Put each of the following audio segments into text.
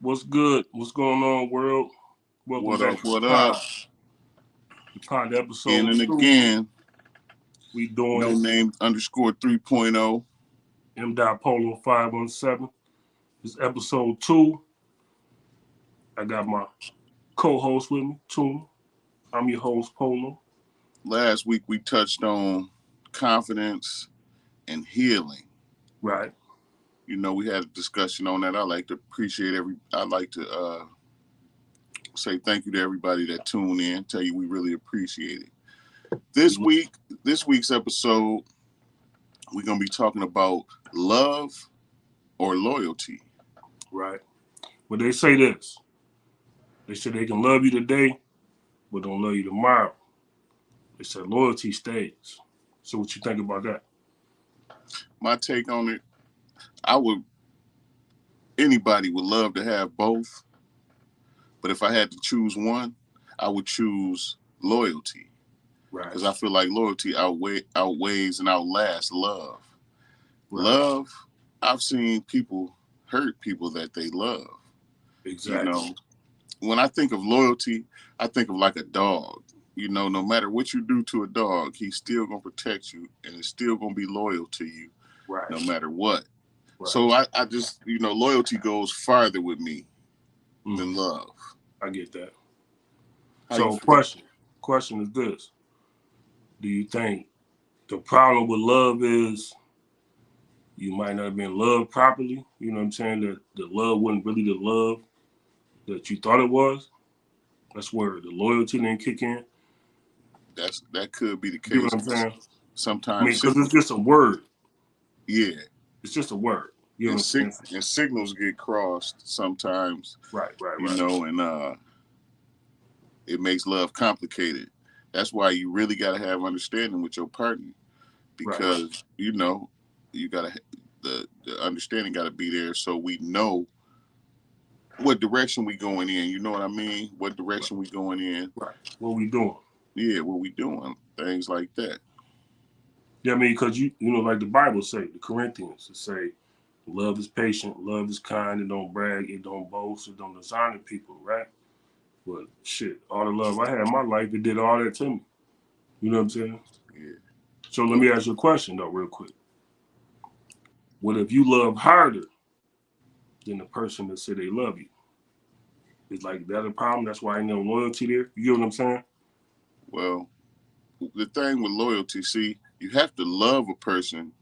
What's good? What's going on, world? Welcome What back up? to What the up? pod. The pod Again episode and 2. again. We doing No it. name underscore 3.0. M.Polo 517. This episode 2. I got my co-host with me, Toon. I'm your host, Polo. Last week we touched on confidence and healing. Right. You know, we had a discussion on that. I like to say thank you to everybody that tuned in. Tell you we really appreciate it. This week's episode, we're gonna be talking about love or loyalty. Right. But they say this. They say they can love you today, but don't love you tomorrow. They said loyalty stays. So what you think about that? My take on it, anybody would love to have both. But if I had to choose one, I would choose loyalty. Right. Because I feel like loyalty outweighs and outlasts love. Right. Love, I've seen people hurt people that they love. Exactly. You know, when I think of loyalty, I think of like a dog. You know, no matter what you do to a dog, he's still going to protect you and is still going to be loyal to you. Right. No matter what. Right. So I just, loyalty goes farther with me than love. I get that. How Question is this. Do you think the problem with love is you might not have been loved properly? You know what I'm saying? That the love wasn't really the love that you thought it was? That's where the loyalty didn't kick in? That could be the case. You know what I'm saying? Sometimes because it's just a word. Yeah. It's just a word. You know what I'm saying? And signals get crossed sometimes. Right. And it makes love complicated. That's why you really got to have understanding with your partner, because you got to the understanding got to be there, so we know what direction we going in. You know what I mean? What direction we going in? Right. What we doing? Yeah, what we doing? Things like that. Yeah, I mean, because you know, like the Bible say, the Corinthians say, love is patient, love is kind, it don't brag, it don't boast, it don't dishonor people, right? But shit, all the love I had in my life, it did all that to me. You know what I'm saying? Yeah. So let me ask you a question though, real quick. What if you love harder than the person that said they love you? Is like that a problem? That's why ain't no loyalty there. You get what I'm saying? Well, the thing with loyalty, see, you have to love a person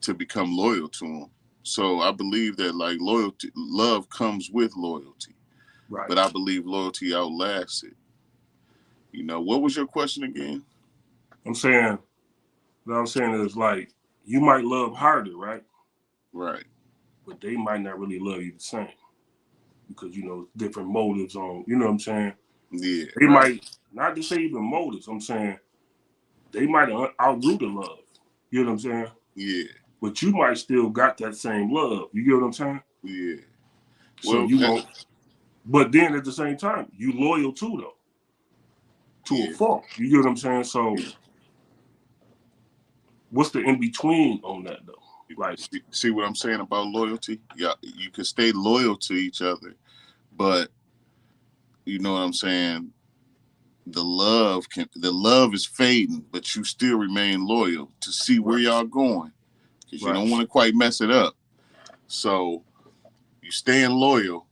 to become loyal to them. So I believe that like love comes with loyalty. Right. But I believe loyalty outlasts it. You know, what was your question again? What I'm saying is like you might love harder, right? Right. But they might not really love you the same. Because, you know, different motives on, you know what I'm saying? Yeah. They might, not to say even motives, I'm saying they might outgrew the love. You know what I'm saying? Yeah. But you might still got that same love. You get what I'm saying? Yeah. So you won't. But then at the same time, you loyal too, though. To a fault. You get what I'm saying? So what's the in-between on that, though? Like, see what I'm saying about loyalty? Yeah, you can stay loyal to each other, but you know what I'm saying? The love is fading, but you still remain loyal to see where y'all going, because you don't want to quite mess it up. So you staying loyal,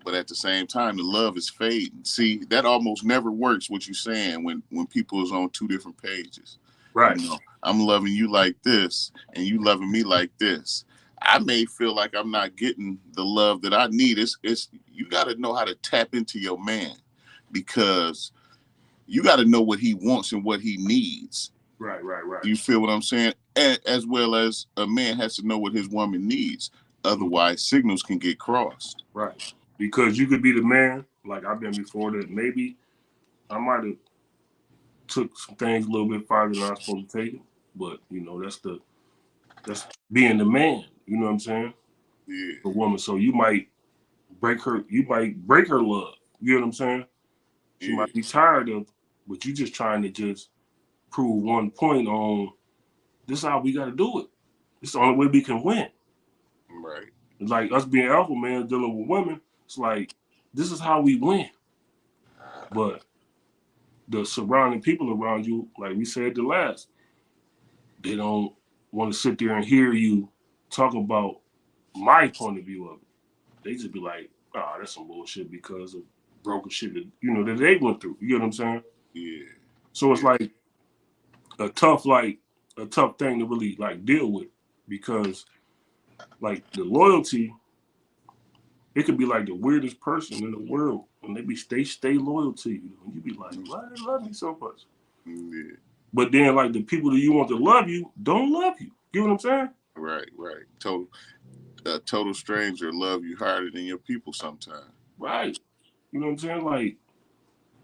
but at the same time, the love is fading. See, that almost never works. What you're saying when people is on two different pages, right? You know, I'm loving you like this, and you loving me like this. I may feel like I'm not getting the love that I need. It's you got to know how to tap into your man, because you got to know what he wants and what he needs. Right. You feel what I'm saying? As well as a man has to know what his woman needs. Otherwise, signals can get crossed. Right. Because you could be the man, like I've been before, that maybe I might have took some things a little bit farther than I was supposed to take it. But, you know, that's being the man. You know what I'm saying? Yeah. The woman. So you might break her love. You know what I'm saying? She might be tired of, but you just trying to just prove one point on this is how we got to do it. This is the only way we can win. Right. It's like us being alpha man dealing with women. It's like this is how we win. But the surrounding people around you, like we said the last, they don't want to sit there and hear you talk about my point of view of it. They just be like, "Oh, that's some bullshit because of broken shit that that they went through." You get what I'm saying? Yeah. So it's like a tough thing to really like deal with, because like the loyalty, it could be like the weirdest person in the world, and they stay loyal to you, and you be like, why they love me so much? Yeah. But then like the people that you want to love you don't love you. You know what I'm saying? Right. Total stranger love you harder than your people sometimes. Right. You know what I'm saying? Like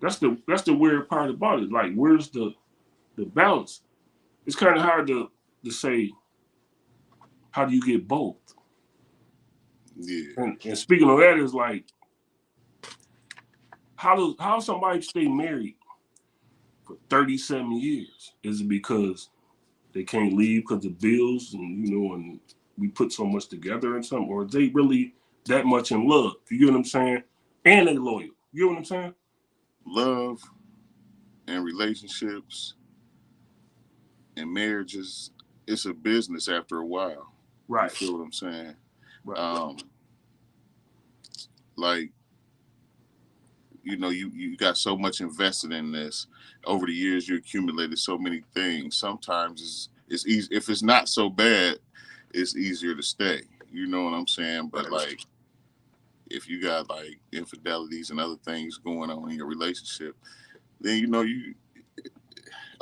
that's the weird part about it. Like where's the balance? It's kind of hard to say how do you get both. Yeah. And speaking of that, is like how somebody stay married for 37 years? Is it because they can't leave because of bills and we put so much together and something, or are they really that much in love? You get what I'm saying? And they loyal. You get what I'm saying? Love and relationships and marriages, it's a business after a while. Right. You feel what I'm saying? Right. Like, you got so much invested in this over the years. You accumulated so many things. Sometimes it's easy. If it's not so bad, it's easier to stay. You know what I'm saying? But like, if you got like infidelities and other things going on in your relationship, then you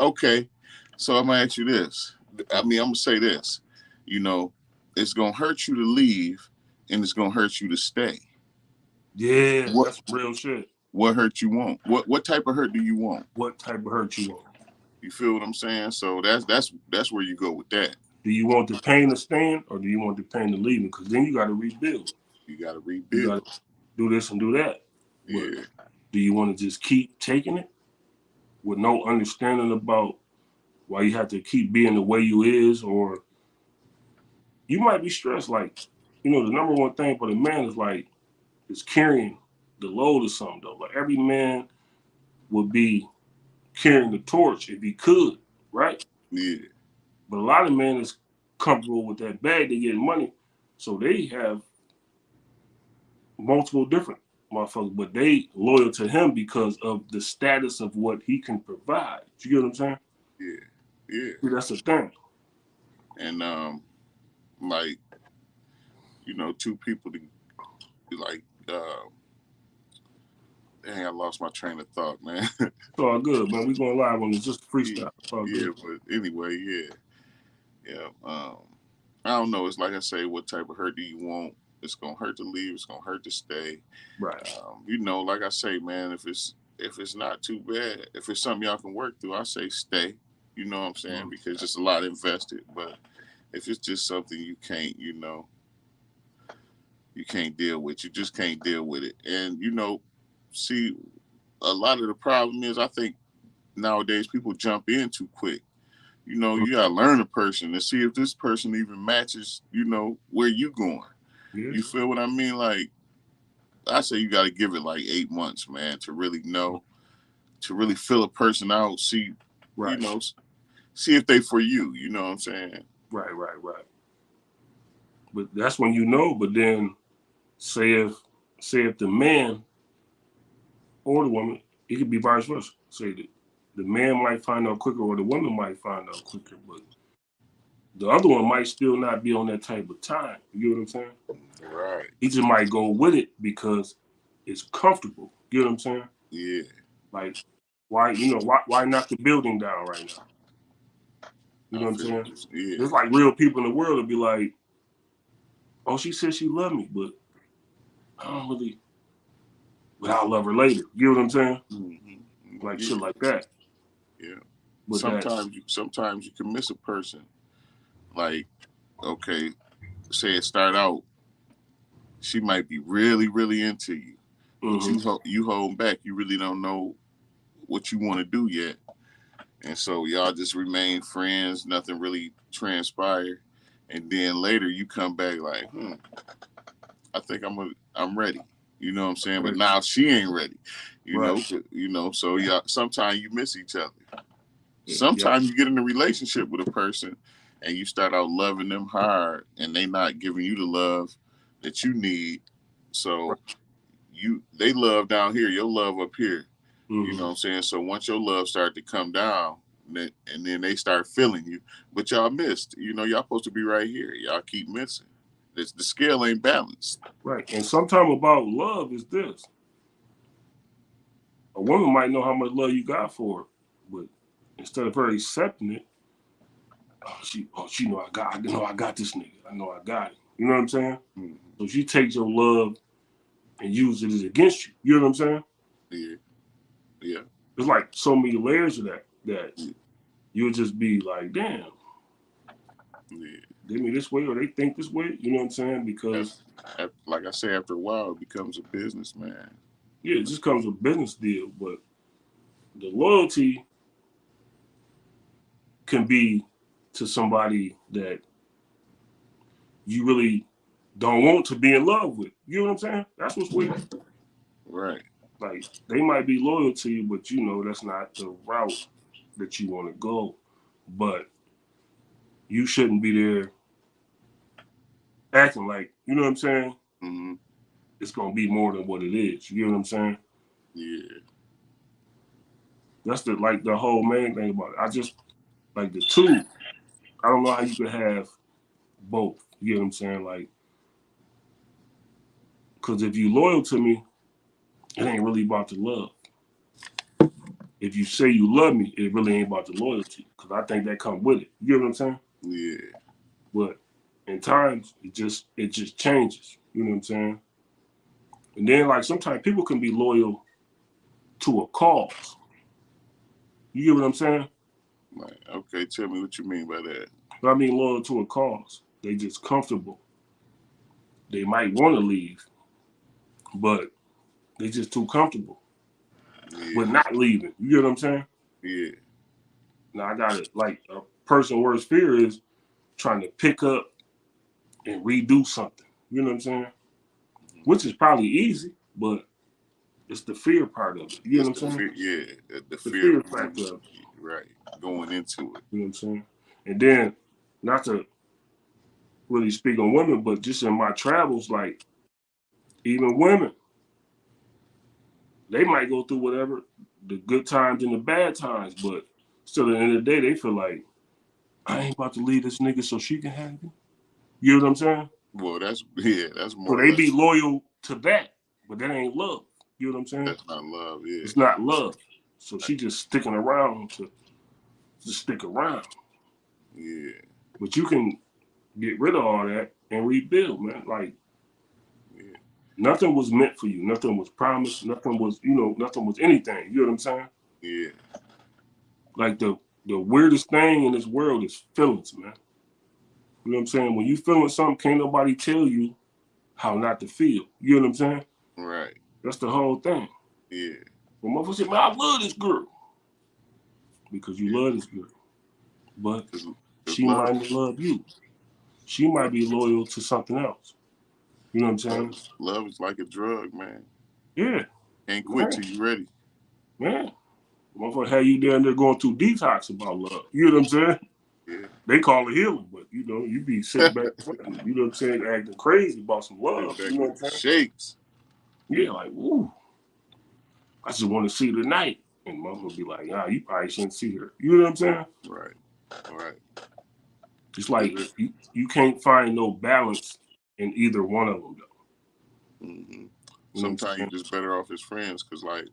okay. So I'm gonna ask you this. I'm gonna say this. It's gonna hurt you to leave, and it's gonna hurt you to stay. Yeah, that's real shit. What hurt you want? What type of hurt do you want? What type of hurt you want? You feel what I'm saying? So that's where you go with that. Do you want the pain to stand, or do you want the pain to leave? Because then you got to rebuild. You got to You rebuild. got to do this and do that. Yeah. But do you want to just keep taking it with no understanding about why you have to keep being the way you is, or you might be stressed. Like, the number one thing for the man is carrying the load of something though. Like every man would be carrying the torch if he could, right? Yeah. But a lot of men is comfortable with that bag. They get money, so they have multiple different motherfuckers, but they loyal to him because of the status of what he can provide. You get what I'm saying? Yeah. See, that's the thing. And like, two people to like dang, I lost my train of thought, man. It's all good, man. We going live on this, just freestyle. It's all Yeah, good. but anyway, yeah. I don't know. It's like I say, what type of hurt do you want? It's gonna hurt to leave. It's gonna hurt to stay. Right. Like I say, man, if it's not too bad, if it's something y'all can work through, I say stay. You know what I'm saying? Because it's a lot invested. But if it's just something you can't, you can't deal with, you just can't deal with it. And see, a lot of the problem is, I think nowadays people jump in too quick. You gotta learn a person and see if this person even matches, where you going. Yeah. You feel what I mean? Like, I say you gotta give it like 8 months, man, to really know, to really fill a person out, see, Right. See if they for you. You know what I'm saying? Right. But that's when you know. But then, say if the man or the woman, it could be vice versa. Say that the man might find out quicker, or the woman might find out quicker, but the other one might still not be on that type of time. You get what I'm saying? Right. He just might go with it because it's comfortable. You know what I'm saying? Yeah. Like, why knock the building down right now? You know what I'm saying? Yeah. There's like real people in the world that be like, oh, she said she loved me, but I don't really, but I'll love her later. You know what I'm saying? Mm-hmm. Like shit like that. Yeah. But sometimes you can miss a person. Like, okay, say it start out, she might be really, really into you. But you hold back. You really don't know what you want to do yet. And so y'all just remain friends. Nothing really transpired. And then later you come back like, I think I'm ready. You know what I'm saying? But now she ain't ready. So yeah, sometimes you miss each other. Sometimes you get in a relationship with a person and you start out loving them hard and they not giving you the love that you need. So they love down here, your love up here. You know what I'm saying? So once your love started to come down, and then they start feeling you, but y'all missed. Y'all supposed to be right here. Y'all keep missing. The scale ain't balanced. Right. And sometimes about love is this. A woman might know how much love you got for her, but instead of her accepting it, she know I got this nigga. I know I got it. You know what I'm saying? Mm-hmm. So she takes your love and uses it as against you. You know what I'm saying? Yeah. Yeah. There's like so many layers of that you'll just be like, damn. Yeah. They mean this way or they think this way. You know what I'm saying? Because like I say, after a while it becomes a business, man. Yeah, it just comes with a business deal, but the loyalty can be to somebody that you really don't want to be in love with. You know what I'm saying? That's what's weird. Right. Like, they might be loyal to you, but that's not the route that you want to go. But you shouldn't be there acting like, you know what I'm saying? Mm-hmm. It's going to be more than what it is. You know what I'm saying? Yeah. That's the whole main thing about it. I just, like the two, I don't know how you could have both. You know what I'm saying? Like, because if you loyal to me, it ain't really about the love. If you say you love me, it really ain't about the loyalty. Because I think that come with it. You know what I'm saying? Yeah. But in times, it just changes. You know what I'm saying? And then, like, sometimes people can be loyal to a cause. You get what I'm saying? Right. Okay, tell me what you mean by that. But I mean loyal to a cause. They just comfortable. They might want to leave, but they just too comfortable. But not leaving. You get what I'm saying? Yeah. Now I got it. Like, a person's worst fear is trying to pick up and redo something. You know what I'm saying? Which is probably easy, but it's the fear part of it. You know what I'm saying? The The fear fear of factor of it. right, going into it. You know what I'm saying? And then, not to really speak on women, but just in my travels, like, even women, they might go through whatever, the good times and the bad times, but still at the end of the day, they feel like, I ain't about to leave this nigga so she can have me. You know what I'm saying? Well, that's So more. they be loyal to that, but that ain't love. You know what I'm saying? That's not love. Yeah, it's not love. So she just sticking around to just stick around. Yeah. But you can get rid of all that and rebuild, man. Like, nothing was meant for you. Nothing was promised. Nothing was, nothing was anything. You know what I'm saying? Yeah. Like, the weirdest thing in this world is feelings, man. You know what I'm saying? When you feeling something, can't nobody tell you how not to feel. You know what I'm saying? Right. That's the whole thing. Yeah. When motherfuckers say, man, I love this girl. Because you love this girl. But she might not love you. She might be loyal to something else. You know what I'm saying? Love is like a drug, man. Yeah. Can't quit till you ready. Man. Motherfucker had you down there going through detox about love. You know what I'm saying? Yeah. They call it healing, but you be sitting back, you know what I'm saying, acting crazy about some love. You know what I'm saying? Shakes. Yeah, like, ooh, I just want to see her tonight. And motherfucker be like, nah, you probably shouldn't see her. You know what I'm saying? Right. Right. It's like you can't find no balance in either one of them, though. Mm-hmm. Sometimes you're just better off as friends because, like,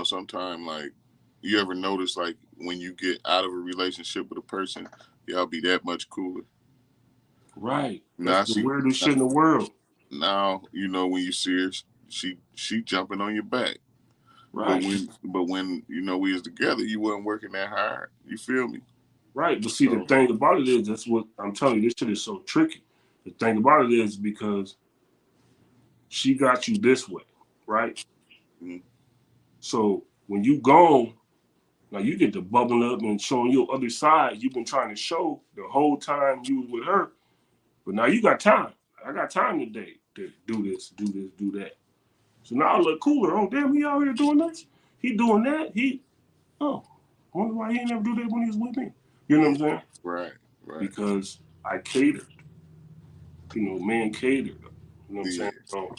sometimes, like, you ever notice, like, when you get out of a relationship with a person, y'all be that much cooler. Right. That's the weirdest shit in the world. Now, when you see her, she jumping on your back. Right. But when we was together, you wasn't working that hard. You feel me? Right. But see, the thing about it is, that's what I'm telling you, this shit is so tricky. The thing about it is because she got you this way, right? Mm-hmm. So when you gone, now you get to bubbling up and showing your other side you've been trying to show the whole time you was with her. But now you got time. I got time today to do this, do that. So now I look cooler. Oh, damn, he out here doing this. He doing that. I wonder why he didn't ever do that when he was with me. You know what I'm saying? Right. Because I catered. You know, men catered. You know what I'm saying? So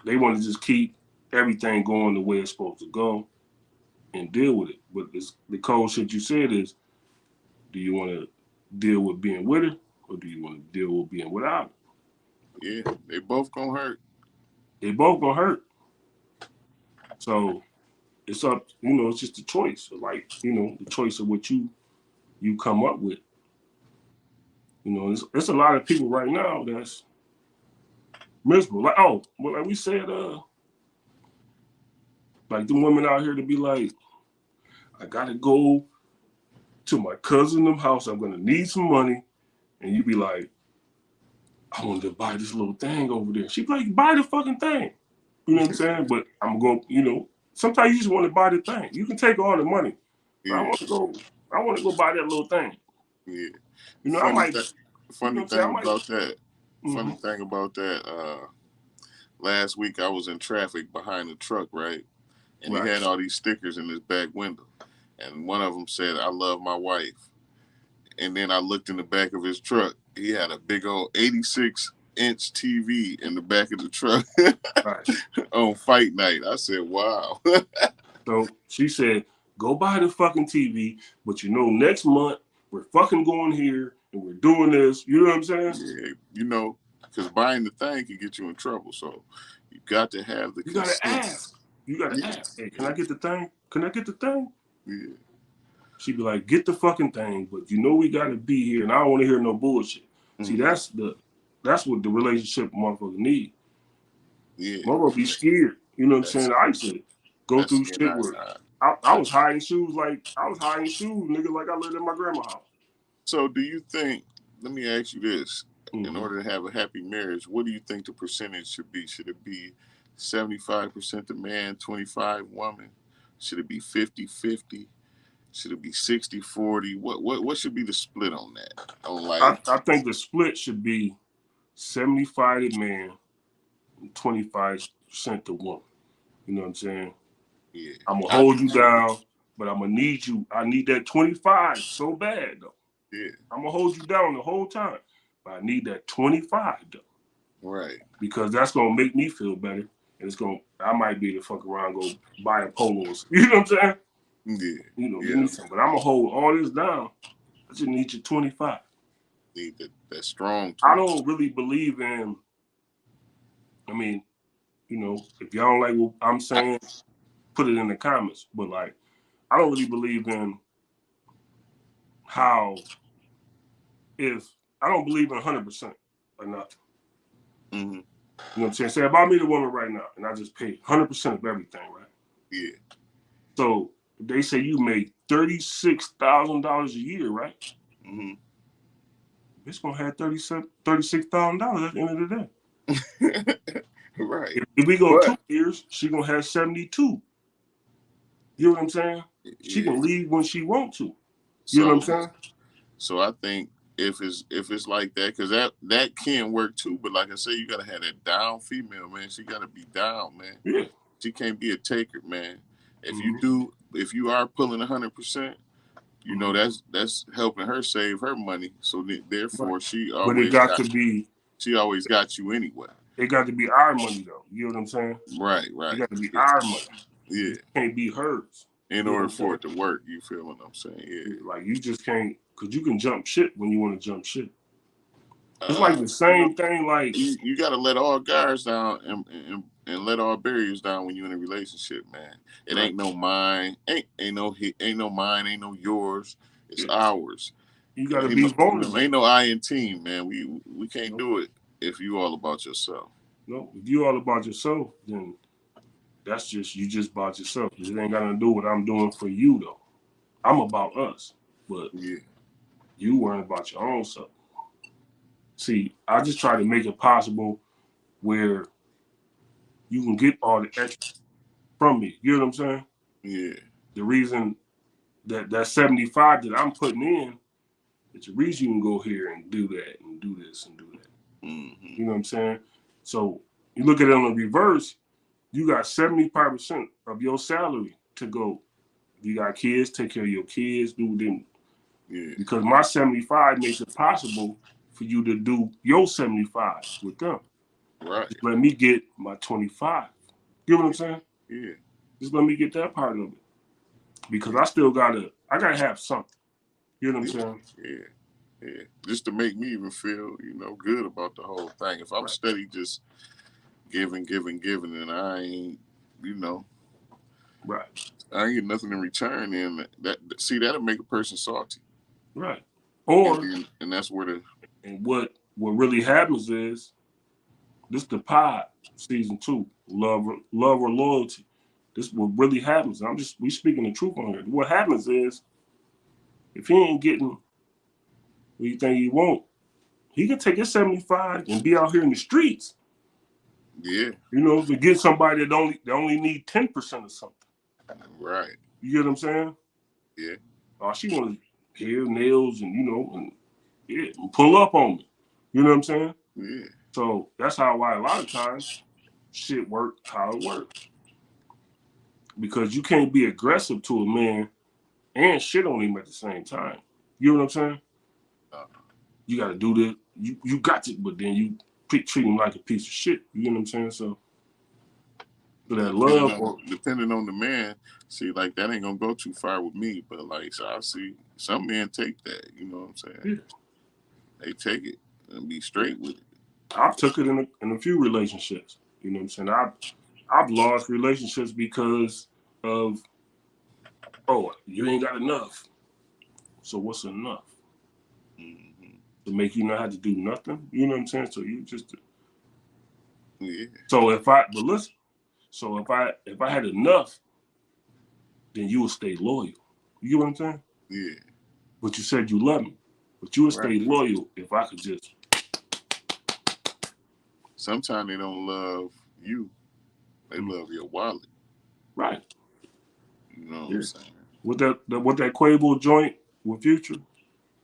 they want to just keep everything going the way it's supposed to go and deal with it. But the cold shit you said is, do you want to deal with being with her or do you want to deal with being without her? Yeah, they both gonna hurt. They both gonna hurt. So it's up, it's just a choice. Like, the choice of what you come up with. There's a lot of people right now that's miserable. Like, like we said, like the women out here to be like, I gotta go to my cousin's house. I'm gonna need some money, and you be like, I want to buy this little thing over there. She be like, buy the fucking thing. You know what I'm saying? But I'm going, sometimes you just want to buy the thing. You can take all the money. But Yeah. I want to go buy that little thing. Yeah. I might. Funny thing about that. Funny thing about that. Last week I was in traffic behind the truck, right? And he had all these stickers in his back window, and one of them said, "I love my wife." And then I looked in the back of his truck. He had a big old 86-inch TV in the back of the truck on fight night. I said, "Wow." So she said, "Go buy the fucking TV, but next month we're fucking going here and we're doing this." You know what I'm saying? Yeah, because buying the thing can get you in trouble. So you got to have the You got to ask. You got to ask. Hey, can I get the thing? Can I get the thing? Yeah. She'd be like, get the fucking thing, but we got to be here, and I don't want to hear no bullshit. See, that's what the relationship motherfucker need. Yeah. Motherfucker be scared. You know what I'm saying? I used to go through shit where I was hiding shoes nigga, like I lived in my grandma's house. So do you think, let me ask you this, in order to have a happy marriage, what do you think the percentage should be? Should it be 75% the man, 25 woman? Should it be 50-50? Should it be 60-40? What should be the split on that? I think the split should be 75 to man and 25% to woman. You know what I'm saying? Yeah. I'm going to hold you down, but I'm going to need you. I need that 25 so bad, though. Yeah. I'm going to hold you down the whole time, but I need that 25, though. Right. Because that's going to make me feel better. And I might be able to fuck around and go buy a polo. You know what I'm saying? Yeah. Give me some. But I'm going to hold all this down. I just need your 25. Need that strong 25. I don't really believe in, if y'all don't like what I'm saying, put it in the comments. But, I don't really believe in I don't believe in 100% or nothing. Mm-hmm. You know what I'm saying? Say, if I meet a woman right now and I just pay 100% of everything, right? Yeah. So they say you make $36,000 a year, right? Mm-hmm. It's gonna have $36,000 at the end of the day. Right. If we go 2 years, she gonna have 72. You know what I'm saying? Yeah. She can leave when she want to. You know what I'm saying? So I think if it's like that, because that can work too. But like I said, you gotta have that down female, man. She gotta be down, man. Yeah. She can't be a taker, man. If you are pulling 100%, that's helping her save her money. So therefore, she always got you anyway. It got to be our money though. You know what I'm saying? Right. It got to be our money. Yeah. It can't be hers. In order for it to work, you feel what I'm saying? Yeah. Like you just can't, because you can jump shit when you want to jump shit. It's like the same thing. Like you got to let all guards down and let all barriers down when you're in a relationship, man. It ain't no mine, ain't no mine, ain't no yours. It's ours. You got to be vulnerable. Ain't no I in team, man. We can't do it if you all about yourself. No, if you all about yourself, then that's you just about yourself. It ain't got to do what I'm doing for you though. I'm about us, but you weren't about your own self. See, I just try to make it possible where you can get all the extra from me. You know what I'm saying? Yeah. The reason that 75 that I'm putting in, it's a reason you can go here and do that and do this and do that. You know what I'm saying? So you look at it on the reverse, you got 75% of your salary to go. If you got kids, take care of your kids, do them. Yeah. Because my 75 makes it possible for you to do your 75 with them. Right. Just let me get my 25. You know what I'm saying? Yeah. Just let me get that part of it. Because I gotta have something. You know what I'm saying? Yeah. Yeah. Just to make me even feel, good about the whole thing. If I'm steady just giving, and I ain't, Right. I ain't get nothing in return, and that'll make a person salty. Right. Or and that's where and what really happens is this the pod season 2, love or loyalty. This what really happens. We speaking the truth on here. What happens is if he ain't getting what you think he won't, he can take his 75 and be out here in the streets. Yeah. To get somebody that only need 10% of something. Right. You get what I'm saying? Yeah. Oh, she want to hair, nails, and pull up on me. You know what I'm saying? Yeah. So that's why a lot of times shit work how it works. Because you can't be aggressive to a man and shit on him at the same time. You know what I'm saying? You got to do this. You got to, but then you treat him like a piece of shit. You know what I'm saying? So that love, depending on the man, see, like that ain't gonna go too far with me. But so I see some men take that. You know what I'm saying? Yeah. They take it and be straight with it. I've took it in a few relationships. You know what I'm saying? I've lost relationships because of you ain't got enough. So what's enough? Mm-hmm. To make you not have to do nothing? You know what I'm saying? So you just yeah. So if I had enough, then you would stay loyal. You get what I'm saying? Yeah. But you said you love me. But you would stay loyal if I could just. Sometimes they don't love you. They love your wallet. Right. You know what I'm saying? With that Quavo joint with Future,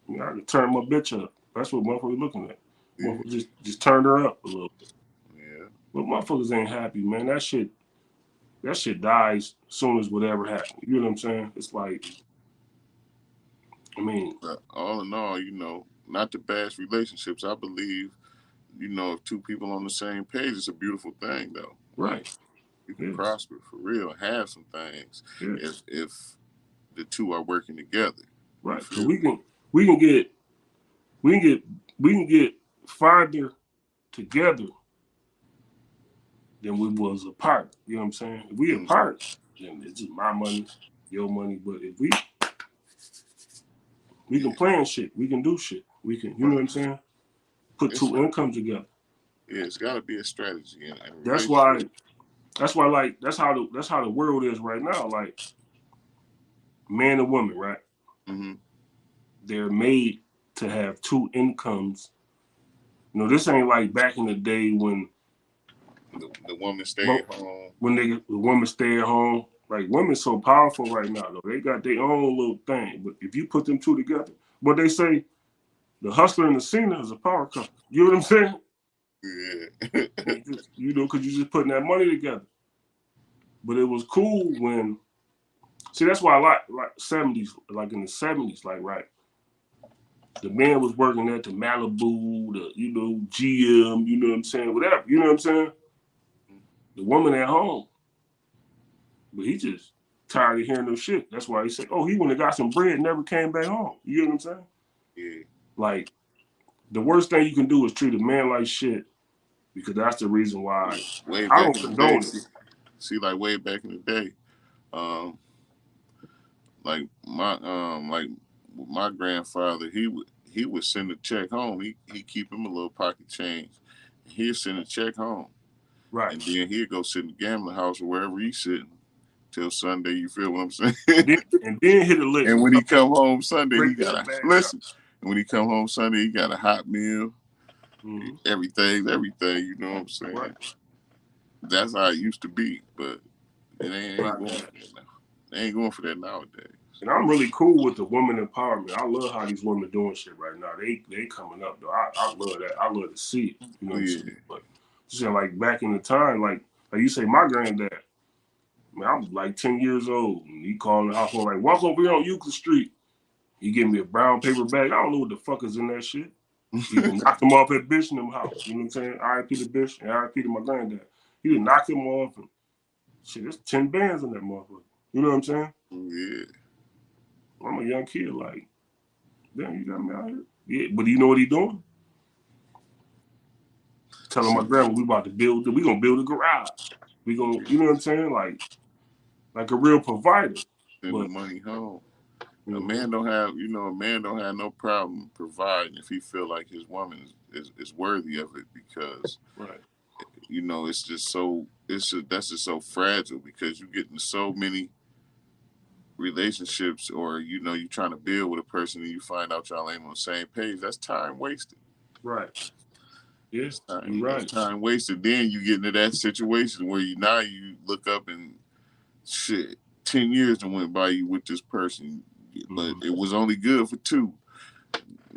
I can turn my bitch up. That's what motherfuckers looking at. Yeah. Motherfuckers just turn her up a little bit. Yeah. But motherfuckers ain't happy, man. That shit dies as soon as whatever happens. You know what I'm saying? It's like, I mean, but all in all, not to bash relationships. I believe, if two people on the same page, it's a beautiful thing, though. Right. You can prosper for real, have some things if the two are working together. Right. Because we can get farther together than we was apart. You know what I'm saying? If we apart, then it's just my money, your money. But if we can plan shit, we can do shit. We can, you know what I'm saying? Put two incomes together. Yeah, it's got to be a strategy. That's why, like that's how the world is right now. Like man and woman, right? Mm-hmm. They're made to have two incomes. This ain't like back in the day when the woman stayed home. When the woman stay at home, like women's so powerful right now. Though they got their own little thing, but if you put them two together, what they say, the hustler and the singer is a power couple. You know what I'm saying? Yeah. Because you just putting that money together. But it was cool when. See, that's why I like 70s, like in the 70s, like right. The man was working at the Malibu, the GM, you know what I'm saying, whatever, you know what I'm saying. The woman at home, but he just tired of hearing no shit. That's why he said, he went and got some bread and never came back home. You know what I'm saying? Yeah. Like, the worst thing you can do is treat a man like shit, because that's the reason why I don't condone it. See, like way back in the day, like my grandfather, he would send a check home. He keep him a little pocket change. He'd send a check home. Right. And then he'd go sit in the gambling house or wherever he's sitting till Sunday. You feel what I'm saying? and then hit a lick. And when he come home Sunday, he got listen. And when he come home Sunday, he got a hot meal. Mm-hmm. Everything. You know what I'm saying? Right. That's how it used to be, but it ain't going for that now. They ain't going for that nowadays. And I'm really cool with the women empowerment. I love how these women doing shit right now. They coming up though. I love that. I love to see it. You know what I'm Yeah. saying? But just saying, like back in the time, like you say, my granddad, man, I'm like 10 years old. And he calling the house phone like, walk over here on Euclid Street. He give me a brown paper bag. I don't know what the fuck is in that shit. He done knocked him off at Bishop house. You know what I'm saying? R.I.P. to Bishop and R.I.P. to my granddad. He done knocked him off and shit, there's 10 bands in that motherfucker. You know what I'm saying? Yeah. I'm a young kid, like, damn, you got me out here. Yeah, but you know what he doing? Telling my grandma we about to build, we gonna build a garage. We gonna, you know what I'm saying? Like a real provider. Send But the money home. A mhm. man don't have, a man don't have no problem providing if he feel like his woman is worthy of it, because Right. it's just so that's just so fragile, because you get into so many relationships, or you trying to build with a person and you find out y'all ain't on the same page. That's time wasted. Right. Yeah, That's you're right. time wasted. Then you get into that situation where you look up and shit, 10 years that went by you with this person, but it was only good for 2.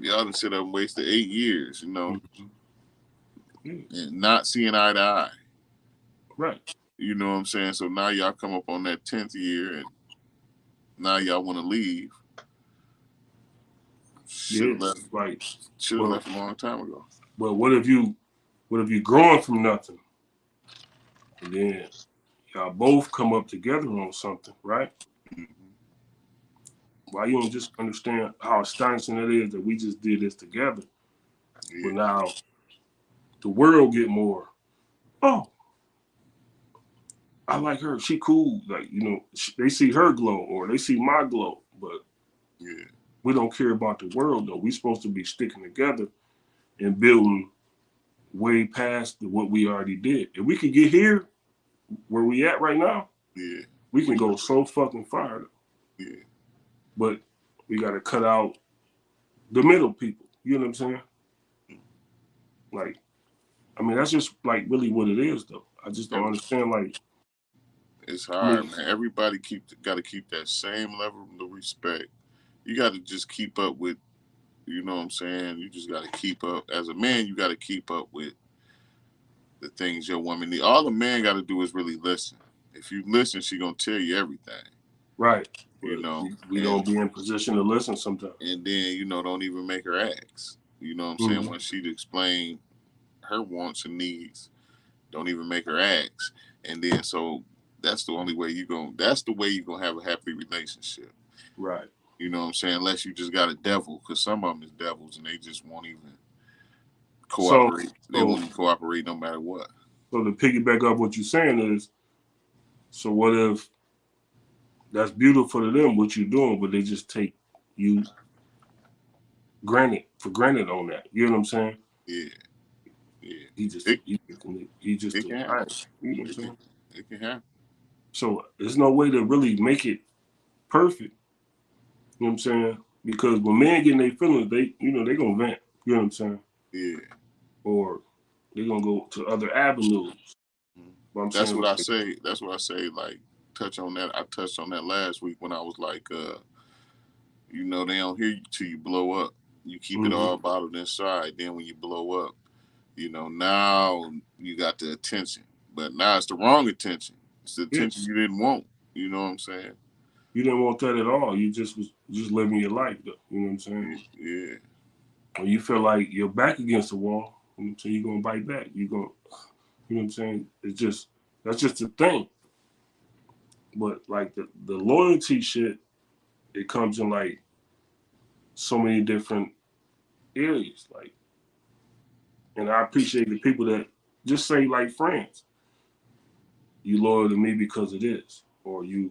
Y'all done sit up and wasted 8 years, Mm-hmm. and not seeing eye to eye. Right. You know what I'm saying? So now y'all come up on that 10th year, and now y'all want to leave. Should have left. Like, Should have left a long time ago. But what if you growing from nothing, and then y'all both come up together on something, right? Mm-hmm. Why you don't just understand how astonishing it is that we just did this together? Yeah. But now the world get more. Oh, I like her. She cool. Like, they see her glow or they see my glow, but Yeah. we don't care about the world though. We supposed to be sticking together and building way past what we already did. If we could get here where we at right now, Yeah. we can go so fucking far. Yeah. But we got to cut out the middle people. You know what I'm saying? Like, I mean, that's just like really what it is, though. I just don't understand. Like, it's hard, man. Everybody got to keep that same level of respect. You got to just keep up with, you know what I'm saying? You just got to keep up. As a man, you got to keep up with the things your woman need. All the man got to do is really listen. If you listen, she gonna tell you everything. Right. We don't be in position to listen sometimes. And then, don't even make her ask. You know what I'm saying? When she'd explain her wants and needs, don't even make her ask. And then so that's the only way that's the way you're gonna have a happy relationship. Right. You know what I'm saying? Unless you just got a devil, because some of them is devils and they just won't even cooperate. They won't even cooperate no matter what. So to piggyback up what you're saying is, so what if that's beautiful to them, what you're doing, but they just take you for granted on that. You know what I'm saying? Yeah. Yeah. He just it can happen. You know what I'm saying? It can happen. So there's no way to really make it perfect. You know what I'm saying? Because when men get in their feelings, they gonna vent. You know what I'm saying? Yeah. Or they're gonna go to other avenues. Mm-hmm. That's what I say. That's what I say. Like, touch on that. I touched on that last week when I was like, they don't hear you till you blow up. You keep it all bottled inside. Then when you blow up, now you got the attention. But now it's the wrong attention. It's the attention you didn't want. You know what I'm saying? You didn't want that at all. You just was living your life, though. You know what I'm saying? Yeah. When you feel like you're back against the wall, so you're gonna bite back. You know what I'm saying? That's just a thing. But like the loyalty shit, it comes in like so many different areas. Like, and I appreciate the people that just say like friends. You loyal to me because of this, or you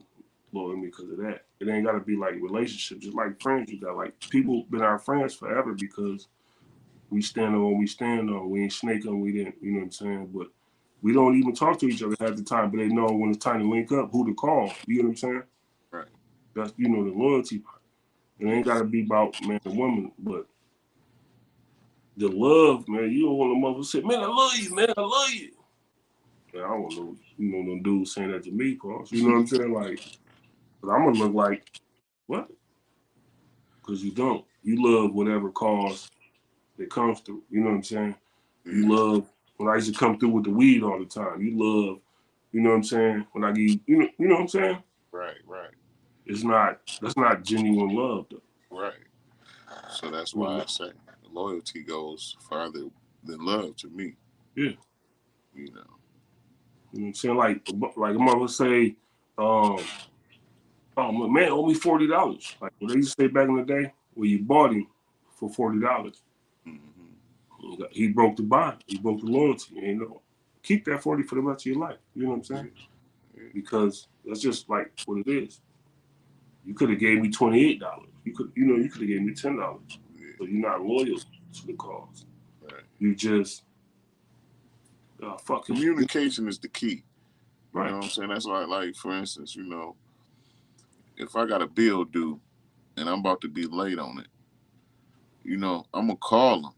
loyal to me because of that. It ain't gotta be like relationships, just like friends. You got like people been our friends forever because we stand on what we stand on. We ain't snake on. We didn't. You know what I'm saying? But we don't even talk to each other at the time. But they know when it's time to link up, who to call. You know what I'm saying? Right. That's the loyalty part. It ain't gotta be about man and woman, but the love, man. You don't want a mother to say, "Man, I love you, man. I love you." Man, I don't know. No dude saying that to me, Paul. You know what I'm saying? Like, but I'm gonna look like What? Because you don't. You love whatever cause that comes through. You know what I'm saying? You love when I used to come through with the weed all the time. You love, you know what I'm saying? When I give you know what I'm saying? Right. That's not genuine love though. Right. So that's You why know? I say loyalty goes farther than love to me. Yeah. You know. You know what I'm saying? Like a mother say, um, oh my man owe me $40. Like what they used to say back in the day, well you bought him for $40. He broke the bond. He broke the loyalty. And, you know, keep that 40 for the rest of your life. You know what I'm saying? Because that's just like what it is. You could have gave me $28. You could have gave me $10. But you're not loyal to the cause. Right. You just fucking communication is the key. You right. know what I'm saying? That's why, like, for instance, you know, if I got a bill due and I'm about to be late on it, you know, I'm gonna call them.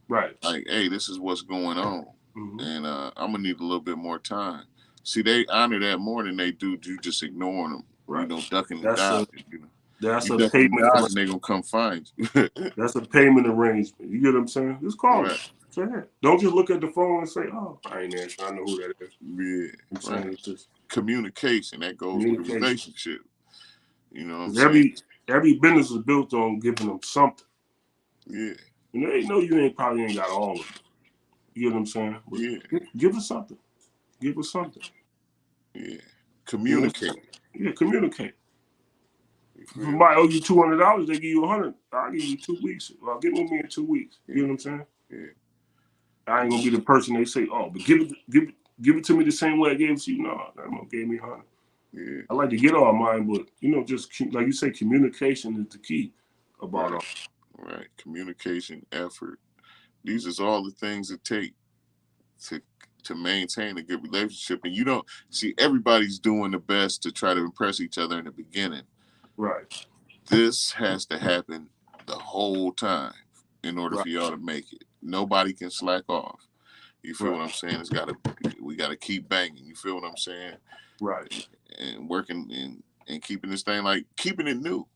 Right. Like, hey, this is what's going on, and I'm gonna need a little bit more time. See, they honor that more than they do you just ignoring them. Right. You know, ducking and dodging. You know, that's you a ducking payment. and dodging, they gonna come find you. That's a payment arrangement. You get what I'm saying? Just call them. Say that. Don't just look at the phone and say, "Oh, I ain't answering. I know who that is." Yeah, I'm saying it's just communication that goes with the relationship. You know what I'm saying? Every business is built on giving them something. Yeah. And they know you probably ain't got all of it. You get what I'm saying? But give us something. Give us something. Yeah. Communicate. Yeah, communicate. If somebody owe you $200, they give you $100. I'll give you 2 weeks. Well, give me in 2 weeks. You know what I'm saying? Yeah. I ain't gonna be the person they say, oh, but give it to me the same way I gave it to you. No, that one gave me $100. Yeah. I like to get all mine, but you know, just like you say, communication is the key about all. Right. Communication, effort. These is all the things it take to maintain a good relationship. And you don't see everybody's doing the best to try to impress each other in the beginning. Right. This has to happen the whole time in order for y'all to make it. Nobody can slack off. You feel what I'm saying? We gotta keep banging. You feel what I'm saying? Right. And working and keeping this thing, like keeping it new.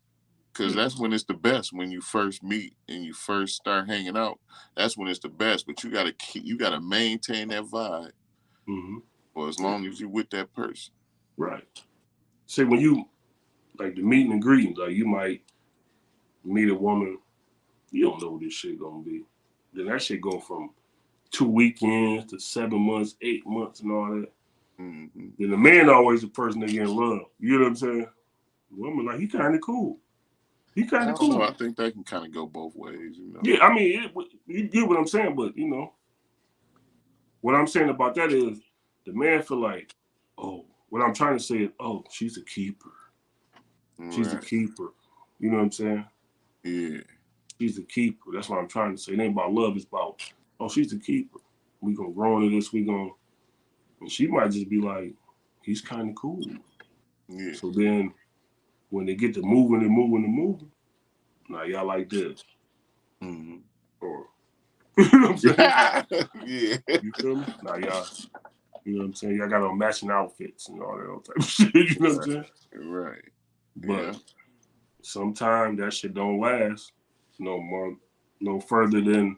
Because that's when it's the best. When you first meet and you first start hanging out, that's when it's the best. But you gotta maintain that vibe for as long as you with that person. Right. Say when you like the meeting and greetings, like you might meet a woman, you don't know what this shit gonna be. Then that shit go from 2 weekends to 7 months, 8 months, and all that. Then the man always the person that get in love. You know what I'm saying? The woman like he kind of cool. He kind of cool. I think that can kind of go both ways, you know. Yeah, I mean, you get what I'm saying, but you know, what I'm saying about that is the man feel like, oh, what I'm trying to say is, oh, she's a keeper. She's a keeper. You know what I'm saying? Yeah. She's a keeper. That's what I'm trying to say. It ain't about love. It's about, oh, she's a keeper. We gonna grow into this. And she might just be like, he's kind of cool. Yeah. So then when they get to moving, now y'all like this. Or, you know what I'm saying? Yeah. You feel me? Now y'all, you know what I'm saying? Y'all got on matching outfits and all that other type of shit. You know what I'm saying? Right. But sometimes that shit don't last no further than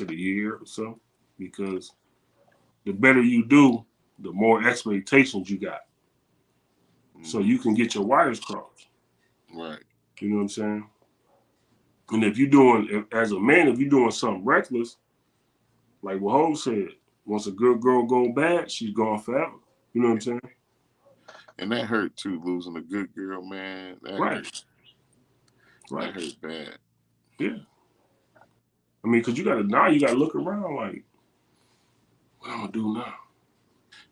a year or so. Because the better you do, the more expectations you got. So you can get your wires crossed. Right. You know what I'm saying? And if you're doing, as a man, if you're doing something reckless, like what Hov said, once a good girl go bad, she's gone forever. You know what I'm saying? And that hurt too, losing a good girl, man. That hurt. Right. That hurt bad. Yeah. I mean, because you got to look around like, what I'm going to do now?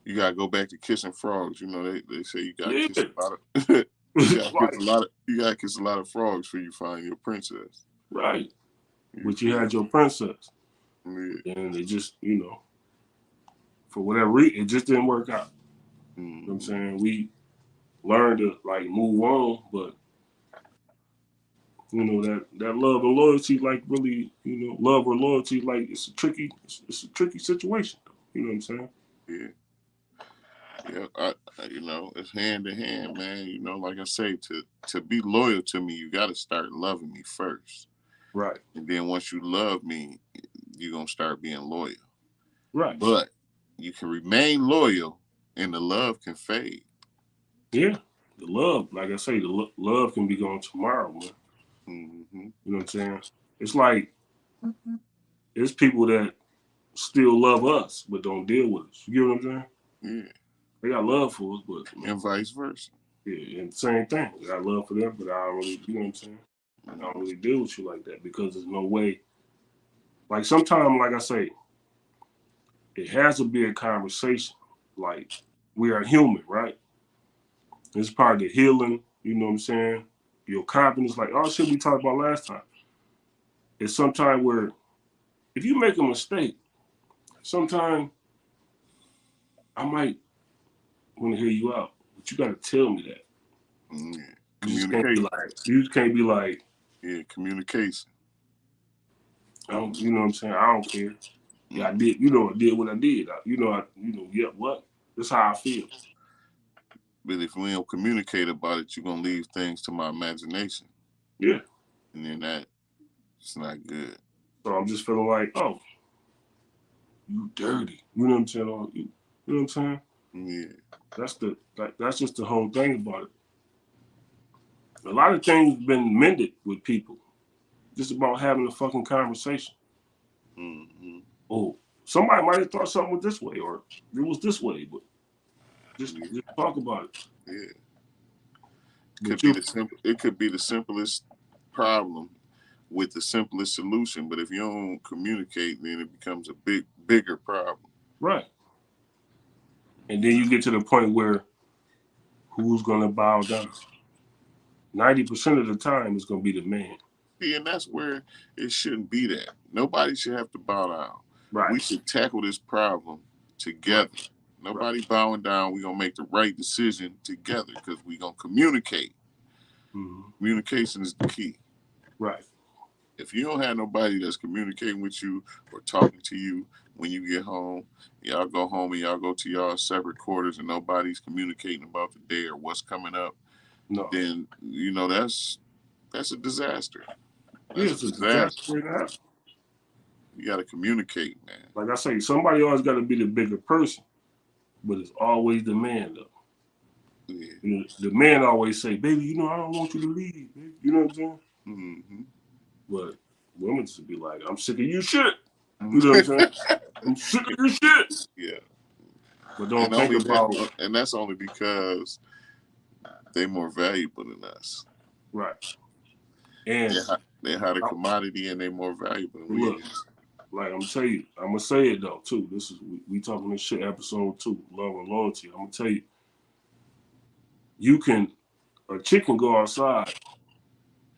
You got to go back to kissing frogs. You know, they say you got to kiss a lot of... you gotta kiss a lot of frogs before you find your princess. Right. But you had your princess. Yeah. And it just, you know, for whatever reason, it just didn't work out. You know what I'm saying? We learned to like move on, but you know, that love and loyalty, like really, you know, love or loyalty, like it's a tricky situation. You know what I'm saying? Yeah. Yeah, it's hand in hand, man. Like I say, to be loyal to me, you got to start loving me first, Right. and then once you love me, you're gonna start being loyal. Right. But you can remain loyal, and the love can fade. Yeah. The love, like I say, the love can be gone tomorrow, man. Mm-hmm. You know what I'm saying? It's like it's people that still love us but don't deal with us. You get what I'm saying? Yeah, They got love for us, but and vice versa. yeah, and same thing. I got love for them, but I don't really, you know what I'm saying? I don't really deal with you like that because there's no way. Like sometimes, like I say, it has to be a conversation. Like we are human, right? It's part of the healing. You know what I'm saying? Your confidence, like all shit we talked about last time. It's sometimes where if you make a mistake, sometimes I might want to hear you out, but you got to tell me that. Yeah. You just can't be Communication. like, you just can't be like, Yeah, communication. I don't, you know what I'm saying? I don't care. Yeah, I Mm. did. I did what I did. Yeah, what? That's how I feel. But if we don't communicate about it, you're gonna leave things to my imagination, Yeah. and then that's not good. So I'm just feeling like, oh, you dirty. You know what I'm saying? You know what I'm saying? Yeah. That's just the whole thing about it. A lot of things been mended with people. Just about having a fucking conversation. Mm-hmm. Oh, somebody might have thought something was this way or it was this way, but just talk about it. Yeah. But you It could be the simplest problem with the simplest solution, but if you don't communicate, then it becomes a bigger problem. right. And then you get to the point where who's gonna bow down? 90% of the time it's gonna be the man. See, and that's where it shouldn't be that. Nobody should have to bow down. Right. We should tackle this problem together. Right. Nobody bowing down. We're going to make the right decision together because we're going to communicate. Mm-hmm. Communication is the key. Right. If you don't have nobody that's communicating with you or talking to you when you get home, y'all go home and y'all go to y'all separate quarters and nobody's communicating about the day or what's coming up, No. then that's a disaster. Yeah, That's a it's a disaster. disaster. You got to communicate, man. Like I say, somebody always got to be the bigger person, but it's always the man though. Yeah. The man always say, "Baby, I don't want you to leave." Baby. You know what I'm saying? Mm-hmm. But women just be like, "I'm sick of you shit." You know what I'm saying? I'm sick of your shit. Yeah. But don't think about and that's only because they're more valuable than us. right. And They're higher commodity and they're more valuable than we look, is. like I'm tell you, I'm gonna say it though too. This is we talking this shit episode 2, love and loyalty. I'm gonna tell you, a chick can go outside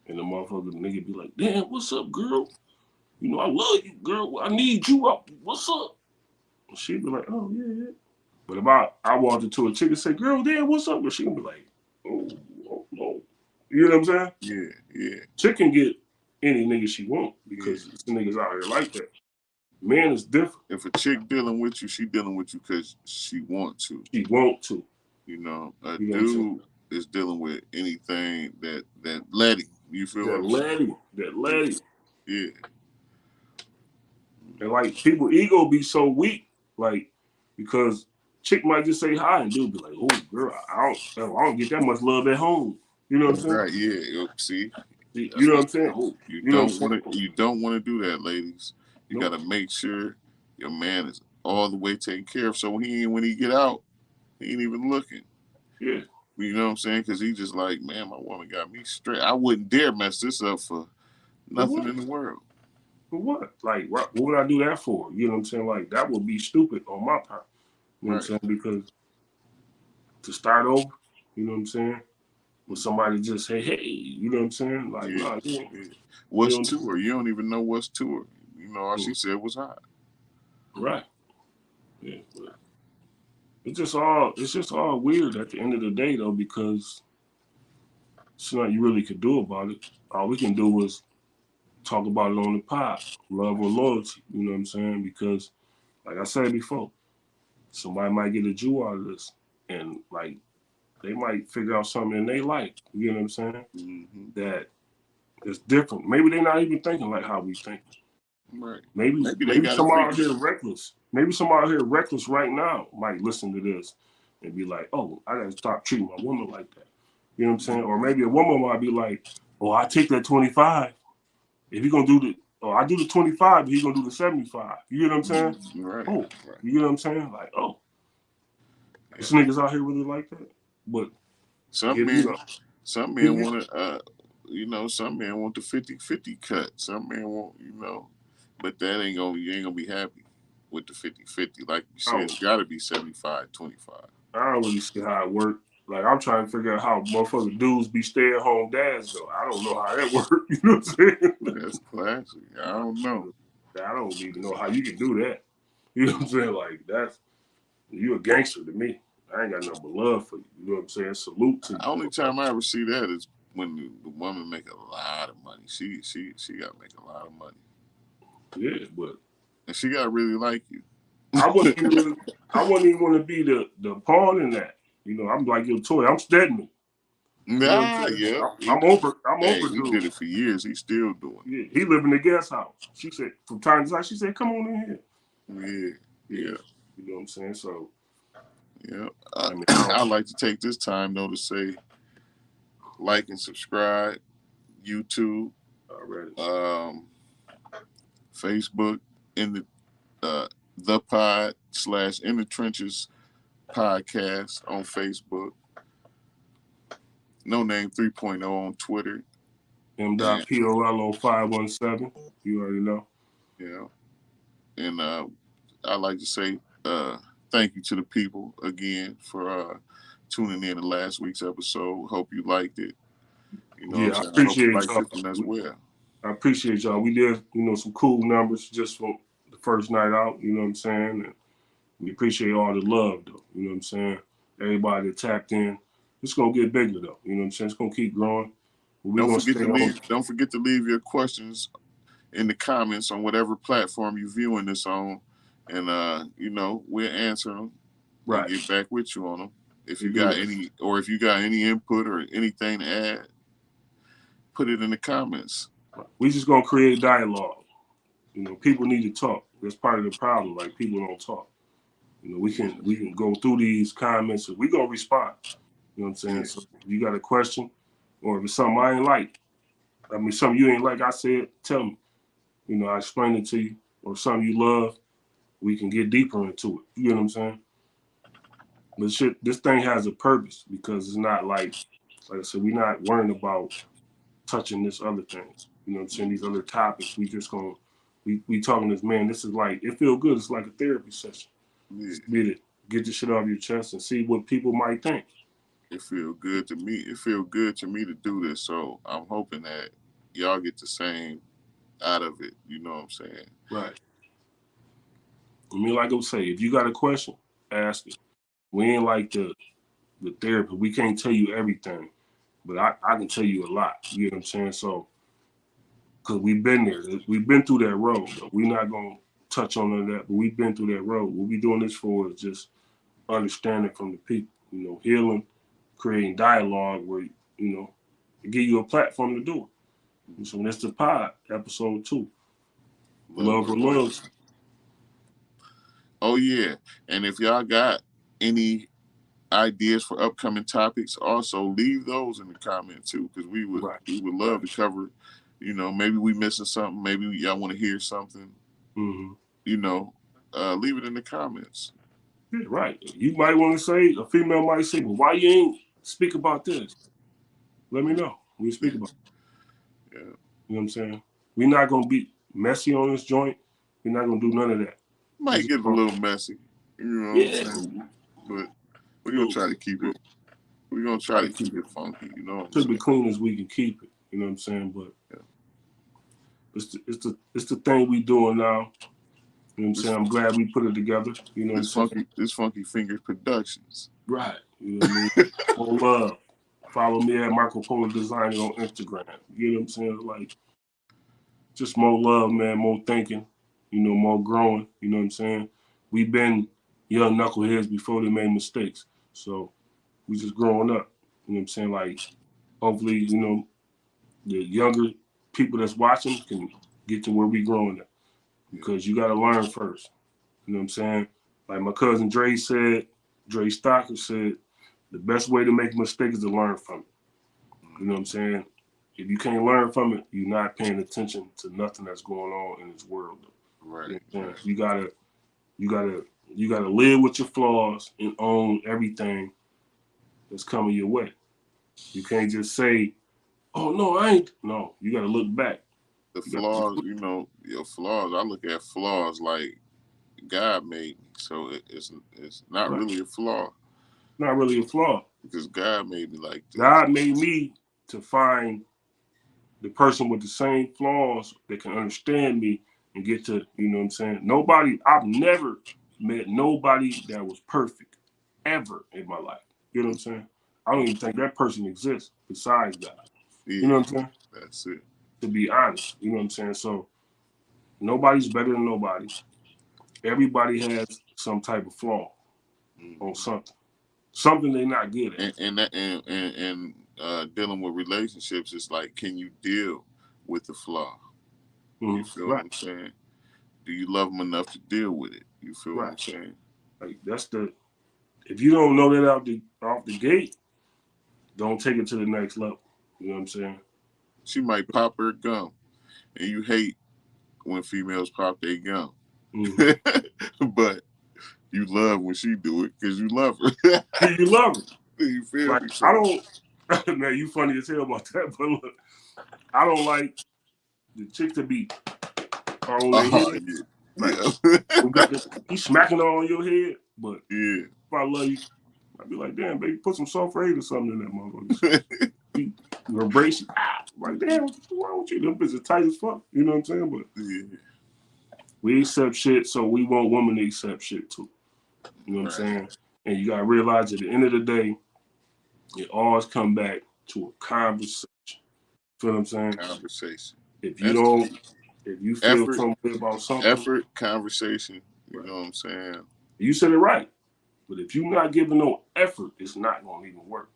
and the motherfucker nigga be like, "Damn, what's up, girl? I love you, girl. I need you up. What's up?" And she be like, "Oh yeah, yeah." But if I walked into a chick and say, "Girl, damn, what's up?" She gonna be like, "Oh, oh, oh." You know what I'm saying? Yeah, yeah. Chick can get any nigga she want because Yeah. the niggas out here like that. Man is different. If a chick dealing with you, she dealing with you because she want to. She want to. A You know what I'm saying? dude is dealing with anything that let him. You feel what That I'm saying? lady. Yeah. And like people ego be so weak, like because chick might just say hi and dude be like, "Oh girl, I don't get that much love at home." You know what I'm saying? Right. Yeah. See, You that's know what what I'm saying? Oh, you you know what I'm don't want saying? to. You don't want to do that, ladies. You Nope. got to make sure your man is all the way taken care of. So when he get out, he ain't even looking. Yeah. You know what I'm saying? Because he just like, man, my woman got me straight. I wouldn't dare mess this up for For nothing what? in the world. For what? Like, what would I do that for? You know what I'm saying? Like, that would be stupid on my part. You know what I'm Right. saying? Because to start over, you know what I'm saying? With somebody just say, hey, you know what I'm saying? Like, Yeah. nah, Yeah. you What's know, to her? You don't even know what's to her. All she said was hi. right. Yeah. But it's just all weird at the end of the day though, because it's nothing you really could do about it. All we can do is talk about it on the pod, love or loyalty. You know what I'm saying? Because, like I said before, somebody might get a Jew out of this. and like they might figure out something in their life. You know what I'm saying? Mm-hmm. That is different. Maybe they're not even thinking like how we think. Right. Maybe they got somebody out here reckless. Maybe somebody out here reckless right now might listen to this and be like, "Oh, I gotta stop treating my woman like that." You know what I'm saying? Or maybe a woman might be like, "Oh, I take that 25. If he gonna do the, I do the 25, but he gonna do the 75." You know what I'm saying? Right. Oh, Right. you know what I'm saying? Like, oh, this niggas out here really like that. But some men want to, some men want the 50-50 cut. Some men want, but that ain't gonna, you ain't gonna be happy with the 50-50. Like you said, it's gotta be 75-25. I don't really see how it works. Like, I'm trying to figure out how motherfucking dudes be stay-at-home dads, though. I don't know how that works. You know what I'm saying? That's classic. I don't know. I don't even know how you can do that. You know what I'm saying? Like, you a gangster to me. I ain't got nothing but love for you. You know what I'm saying? Salute to you. The only time I ever see that is when the woman make a lot of money. She gotta make a lot of money. Yeah, but and she gotta really like you. I wouldn't even want to be the pawn in that. You know, I'm like your toy. I'm Stedman. Nah, yeah. I'm over. He did it for years. He's still doing it. Yeah, he live in the guest house. She said from time to time, she said, "Come on in here." Yeah. You know what I'm saying? So, yeah. I'd like to take this time though to say, like and subscribe, YouTube, Facebook, in the pod / in the trenches podcast on Facebook. No Name 3.0 on Twitter. M.POL 517. You already know. Yeah. And I'd like to say thank you to the people again for tuning in to last week's episode. Hope you liked it. You know what I'm saying? I appreciate I hope you like this one as well. I appreciate y'all. We did, some cool numbers just from the first night out. You know what I'm saying? And we appreciate all the love, though. You know what I'm saying? Everybody that tapped in. It's going to get bigger, though. You know what I'm saying? It's going to keep growing. Don't forget to leave your questions in the comments on whatever platform you're viewing this on. And, we'll answer them. Right. And get back with you on them. If you got any input or anything to add, put it in the comments. We just going to create dialogue. People need to talk. That's part of the problem. Like, people don't talk. We can go through these comments and we're going to respond. You know what I'm saying? Yeah. So if you got a question or if it's something I ain't like, something you ain't like, I said, tell me. I explain it to you. Or something you love, we can get deeper into it. You know what I'm saying? But this thing has a purpose because it's not like I said, we're not worrying about touching this other things. You know what I'm saying? These other topics. We just going we talking this, man, this is like, it feel good. It's like a therapy session. Yeah. Get the shit off your chest and see what people might think. It feel good to me. It feel good to me to do this. So I'm hoping that y'all get the same out of it. You know what I'm saying? Right. Like I say, if you got a question, ask it. We ain't like the therapy. We can't tell you everything, but I can tell you a lot. You know what I'm saying? So, because we've been there. We've been through that road. We're not going to touch on none of that, but we've been through that road. What we doing this for is just understanding from the people, healing, creating dialogue where, give you a platform to do it. So that's the pod, episode 2. Love or love. Oh, yeah. And if y'all got any ideas for upcoming topics, also leave those in the comment too, because we would love to cover. Maybe we missing something. Maybe y'all want to hear something. Mm-hmm. Leave it in the comments. Yeah, right. You might want to say, a female might say, well, why you ain't speak about this? Let me know. We speak about it. Yeah. You know what I'm saying? We're not going to be messy on this joint. We're not going to do none of that. Might get a little messy. You know what I'm saying? But we're going to try to keep it. We're going to try to keep it funky. You know what I'm saying? To be clean as we can keep it. You know what I'm saying? But it's the thing we doing now. You know what I'm saying? I'm glad we put it together. You know what I'm saying? This Funky Fingers Productions. Right. You know what I mean? More love. Follow me at Marco Polo Design on Instagram. You know what I'm saying? Like, just more love, man. More thinking. More growing. You know what I'm saying? We've been young knuckleheads before they made mistakes. So we just growing up. You know what I'm saying? Like, hopefully, you know, the younger people that's watching can get to where we growing up. Because you got to learn first. You know what I'm saying? Like my cousin Dre said, Dre Stocker said, the best way to make a mistake is to learn from it. You know what I'm saying? If you can't learn from it, you're not paying attention to nothing that's going on in this world. Right. You know, you gotta live with your flaws and own everything that's coming your way. You can't just say, "Oh no, I ain't." No, you gotta look back. The flaws, you know, your flaws. I look at flaws like God made me, so it's not Right. really a flaw. Not really a flaw. Because God made me like this. God made me to find the person with the same flaws that can understand me and get to, you know what I'm saying? I've never met nobody that was perfect ever in my life. You know what I'm saying? I don't even think that person exists besides God. Yeah, you know what I'm saying? That's it. To be honest, you know what I'm saying? So nobody's better than nobody. Everybody has some type of flaw on something. Something they're not good at. And dealing with relationships is like, can you deal with the flaw? You feel what I'm saying? Do you love them enough to deal with it? You feel what I'm saying? Like if you don't know that off the gate, don't take it to the next level. You know what I'm saying? She might pop her gum, and you hate when females pop their gum, but you love when she do it because you love her. You love her. You feel like, me? I don't. Man, you funny as hell about that. But look, I don't like the chick to be on their head. Yeah. Like, you smacking on your head, but yeah. if I love you, I'd be like, damn, baby, put some sulfate or something in that motherfucker. You embrace it. Like, damn, what's wrong with you? Them bitches tight as fuck. You know what I'm saying? But we accept shit, so we want women to accept shit too. You know what I'm saying? And you gotta realize at the end of the day, it always come back to a conversation. Feel what I'm saying? Conversation. If you feel some way about something. Effort, conversation. You know what I'm saying? You said it right. But if you're not giving no effort, it's not gonna even work.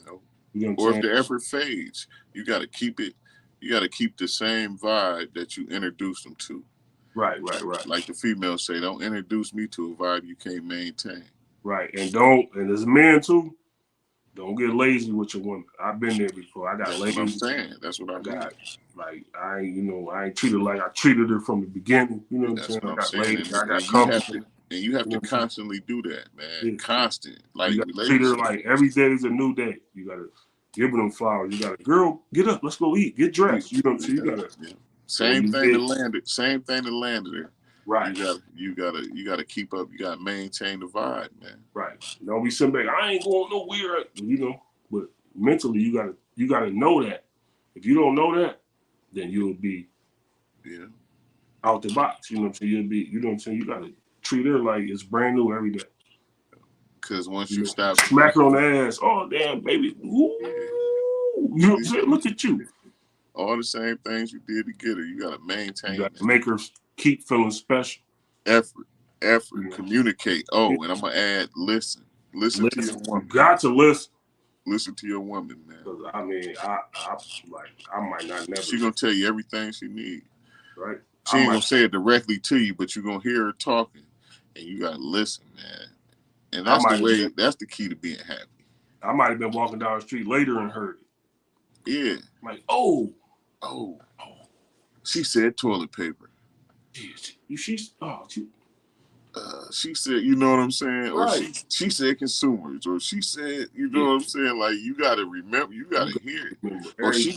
No. You know or if the effort fades, you gotta keep it. You gotta keep the same vibe that you introduced them to. Right. Like the females say, don't introduce me to a vibe you can't maintain. Right. And as a man too, don't get lazy with your woman. I've been there before. I got lazy. What I'm saying. That's what I got. Like I ain't treated like I treated her from the beginning. You know what I'm saying? I got lazy. I got comfortable. And you have to constantly do that, man. Yeah. Constant. Like you gotta treat her like every day is a new day. You gotta give them flowers. You gotta, girl, get up, let's go eat, get dressed. You know what I'm saying? You gotta. Same thing that landed her. Right. You gotta keep up. You gotta maintain the vibe, man. Right. Don't be sitting back. I ain't going nowhere. You know, but mentally you gotta know that. If you don't know that, then you'll be out the box. You know what I'm saying? You'll be. You know what I'm saying? You gotta treat her like it's brand new every day. Because once you stop, smack her on the ass. Oh damn, baby. Ooh. You know what I'm saying? Look at you. All the same things you did to get her, you gotta maintain. You gotta make her keep feeling special. Effort, communicate. Oh, and I'm gonna add, listen to your woman. You got to listen. Listen to your woman, man. I mean, I might not never. She gonna tell you everything she needs. Right. She ain't gonna say it directly to you, but you're gonna hear her talking, and you gotta listen, man. And that's the way. That's the key to being happy. I might have been walking down the street later and heard it. Yeah. Like, oh. She said toilet paper. She said, you know what I'm saying? Right. Or she said consumers, or she said, you know what I'm saying? Like, you gotta remember, you gotta hear it. Or she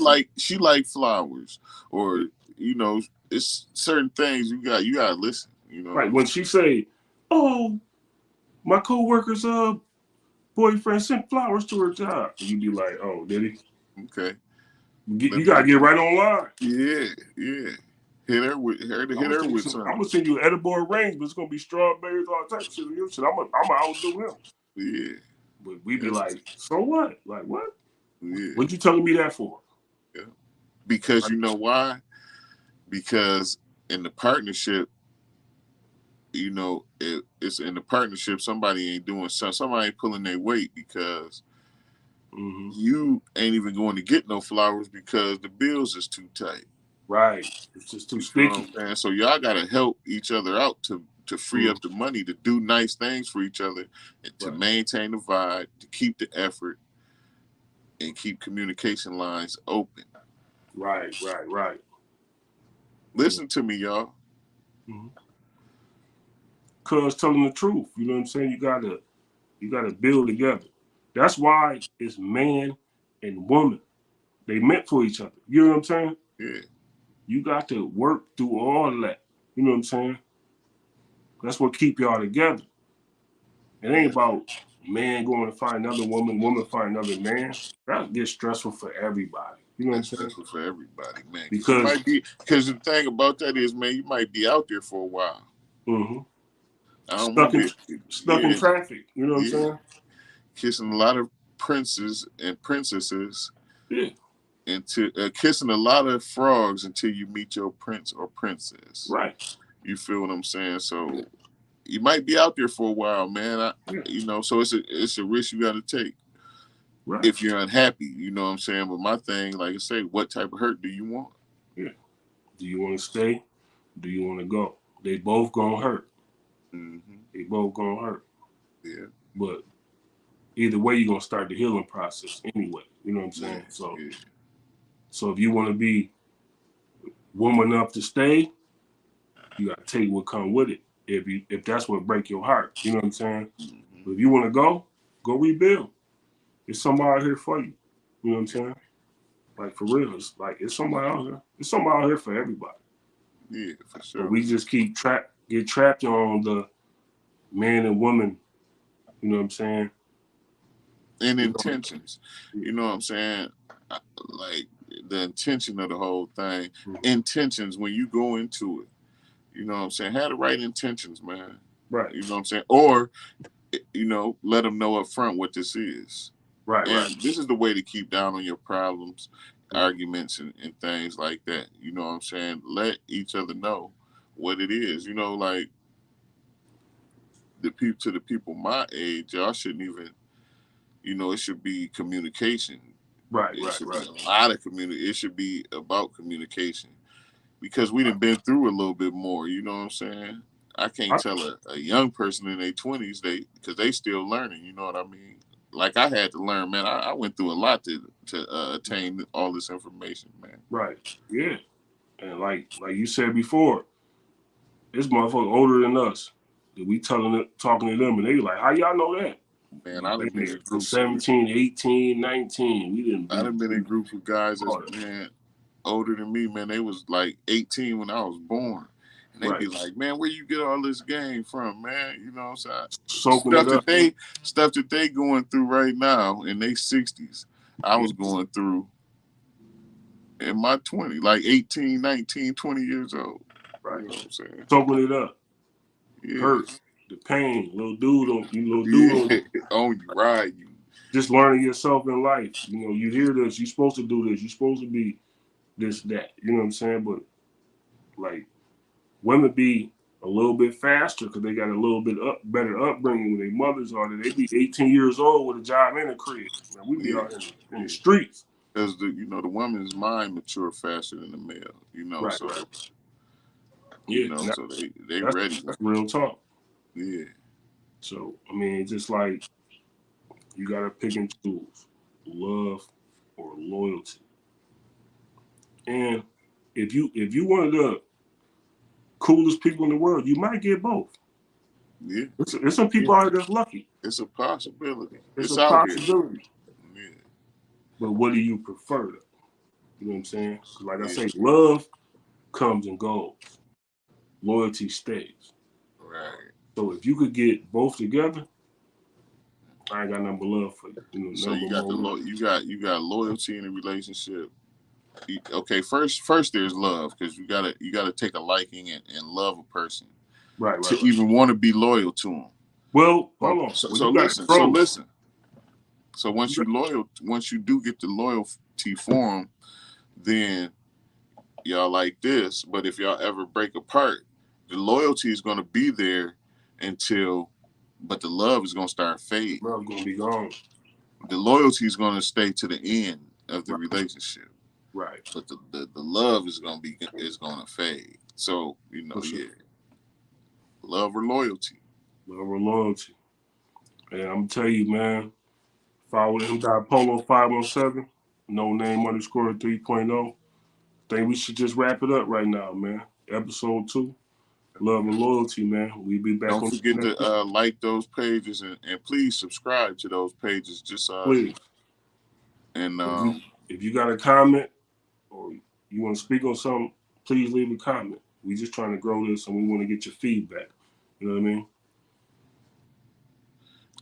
like flowers, or you know, it's certain things you gotta listen. You know, right? When she say, "Oh, my coworker's boyfriend sent flowers to her job," you be like, "Oh, did he?" Okay. You gotta get right online. Yeah. Hit her with something. I'm gonna send you an edible arrangement. It's gonna be strawberries, all types of shit. I'm gonna outdo him. Yeah. But we be like, so what? Like what? Yeah. What you telling me that for? Yeah. Because you know why? Because in the partnership, you know, it's in the partnership. Somebody ain't doing something. Somebody ain't pulling their weight because you ain't even going to get no flowers because the bills is too tight. Right. It's just too You feel what sticky. I'm saying? So y'all gotta help each other out to free up the money to do nice things for each other and to maintain the vibe, to keep the effort, and keep communication lines open. Right. Listen to me, y'all. Cuz telling the truth. You know what I'm saying? You gotta build together. That's why it's man and woman. They meant for each other. You know what I'm saying? Yeah. You got to work through all that. You know what I'm saying? That's what keep y'all together. It ain't about man going to find another woman, woman find another man. That gets stressful for everybody. You know what I'm saying? Stressful for everybody, man. Because the thing about that is, man, you might be out there for a while. Stuck in traffic. You know what I'm saying? Kissing a lot of princes and princesses. Yeah. Into kissing a lot of frogs until you meet your prince or princess. Right. You feel what I'm saying? So you might be out there for a while, man. You know, so it's a risk you got to take. Right. If you're unhappy, you know what I'm saying? But my thing, like I say, what type of hurt do you want? Yeah. Do you want to stay? Do you want to go? They both gonna hurt. They both gonna hurt. Yeah. But either way, you're gonna start the healing process anyway. You know what I'm saying? So if you want to be woman enough to stay, you gotta take what come with it. If that's what break your heart, you know what I'm saying? But if you want to go rebuild. There's somebody out here for you. You know what I'm saying? Like for real, it's somebody out here. There's somebody out here for everybody. Yeah, for sure. But we just get trapped on the man and woman. You know what I'm saying? And intentions. You know what I'm saying? Like the intention of the whole thing. Intentions when you go into it. You know what I'm saying? Have the right intentions, man. Right. You know what I'm saying? Or, you know, let them know up front what this is. Right. This is the way to keep down on your problems, arguments, and things like that. You know what I'm saying? Let each other know what it is. You know, like the people my age, y'all shouldn't even, you know, it should be communication. Right. Be a lot of community. It should be about communication because we done been through a little bit more. You know what I'm saying? I can't tell a young person in their 20s because they still learning. You know what I mean? Like I had to learn, man. I went through a lot to attain all this information, man. Right. Yeah. And like you said before, this motherfucker older than us. We talking to them, and they like, how y'all know that? Man, I've been in groups 17, 18, 19. We didn't. I've been in groups with guys that's man older than me. Man, they was like 18 when I was born. And they be like, man, where you get all this game from, man? You know what I'm saying? Stuff that they going through right now in their 60s. I was going through in my 20s, like 18, 19, 20 years old. Right. You know what I'm saying? Soaking it up. Yeah. Hurt. The pain. Little dude on you. On you, ride you. Just learning yourself in life. You know, you hear this, you're supposed to do this, you're supposed to be this, that. You know what I'm saying? But like women be a little bit faster because they got a little bit better upbringing when their mothers are. They be 18 years old with a job and a crib. Man, we be out in the streets. Because the woman's mind mature faster than the male. You know, you know, so they ready. That's real talk. Yeah. So I mean, it's just like you gotta pick and choose love or loyalty. And if you one of the coolest people in the world, you might get both. Yeah. There's some people out there that's lucky. It's a possibility. It's a possibility. Yeah. But what do you prefer? You know what I'm saying? Like I say, love comes and goes. Loyalty stays. Right. So if you could get both together, I ain't got nothing but love for you. You know, so you got loyalty in a relationship. Okay, first there's love because you gotta take a liking and love a person, to even want to be loyal to them. Well, hold on. So listen. So once you do get the loyalty for them, then y'all like this. But if y'all ever break apart, The loyalty is going to be there but the love is going to start fading. Love gonna be gone. The loyalty is going to stay to the end of the relationship, Right. but the love is going to fade. So Sure. yeah, love or loyalty. Love or loyalty. And I'm gonna tell you, man. Follow M.Polo 517, no name _ 3.0. Think we should just wrap it up right now, man. Episode 2, love and loyalty, man. We'll be back Don't on forget next to like those pages and please subscribe to those pages. Please. And if you got a comment or you want to speak on something, please leave a comment. We just trying to grow this and we want to get your feedback. You know what I mean?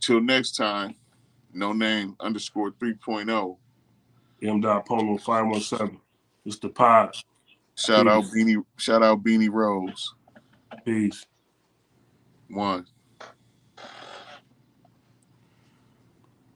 Till next time, no name _ 3.0. M.Polo 517. It's the pod. Shout out Beanie Rose. Peace. 1.